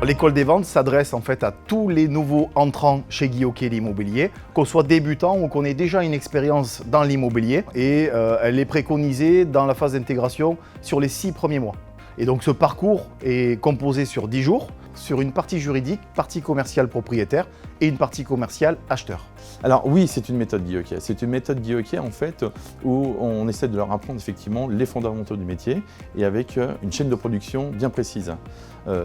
L'école des ventes s'adresse en fait à tous les nouveaux entrants chez Guy Hockey l'immobilier, qu'on soit débutant ou qu'on ait déjà une expérience dans l'immobilier, et elle est préconisée dans la phase d'intégration sur les 6 premiers mois. Et donc ce parcours est composé sur 10 jours, sur une partie juridique, partie commerciale propriétaire et une partie commerciale acheteur. Alors oui, c'est une méthode Guy Hockey. C'est une méthode Guy Hockey en fait où on essaie de leur apprendre effectivement les fondamentaux du métier et avec une chaîne de production bien précise.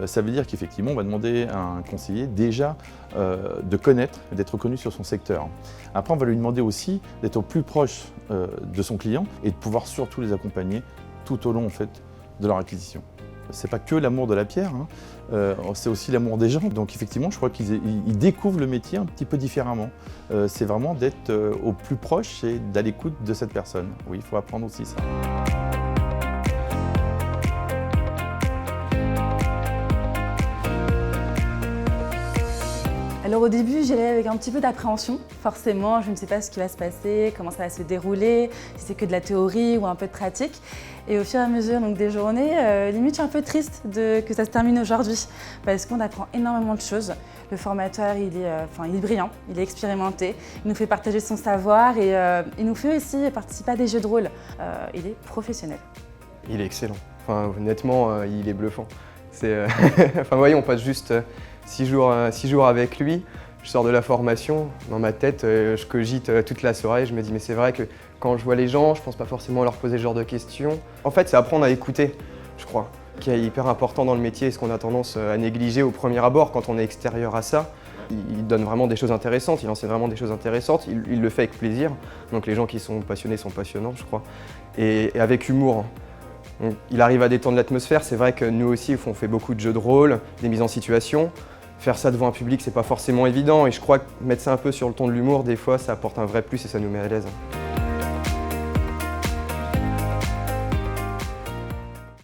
Ça veut dire qu'effectivement on va demander à un conseiller déjà de connaître, d'être connu sur son secteur. Après on va lui demander aussi d'être au plus proche de son client et de pouvoir surtout les accompagner tout au long en fait de leur acquisition. C'est pas que l'amour de la pierre, c'est aussi l'amour des gens. Donc effectivement, je crois qu'ils découvrent le métier un petit peu différemment. C'est vraiment d'être au plus proche et à l'écoute de cette personne. Oui, il faut apprendre aussi ça. Alors au début, j'y allais avec un petit peu d'appréhension. Forcément, je ne sais pas ce qui va se passer, comment ça va se dérouler, si c'est que de la théorie ou un peu de pratique. Et au fur et à mesure donc, des journées, limite je suis un peu triste que ça se termine aujourd'hui parce qu'on apprend énormément de choses. Le formateur, il est brillant, il est expérimenté, il nous fait partager son savoir et il nous fait aussi participer à des jeux de rôle. Il est professionnel. Il est excellent. Enfin, honnêtement, il est bluffant. Enfin, voyez, on passe juste 6 jours avec lui. Je sors de la formation, dans ma tête, je cogite toute la soirée. Je me dis, mais c'est vrai que quand je vois les gens, je pense pas forcément leur poser ce genre de questions. En fait, c'est apprendre à écouter, je crois, qui est hyper important dans le métier, ce qu'on a tendance à négliger au premier abord quand on est extérieur à ça. Il donne vraiment des choses intéressantes, il enseigne vraiment des choses intéressantes, il le fait avec plaisir. Donc les gens qui sont passionnés sont passionnants, je crois, et avec humour. Donc, il arrive à détendre l'atmosphère. C'est vrai que nous aussi, on fait beaucoup de jeux de rôle, des mises en situation. Faire ça devant un public, c'est pas forcément évident et je crois que mettre ça un peu sur le ton de l'humour, des fois, ça apporte un vrai plus et ça nous met à l'aise.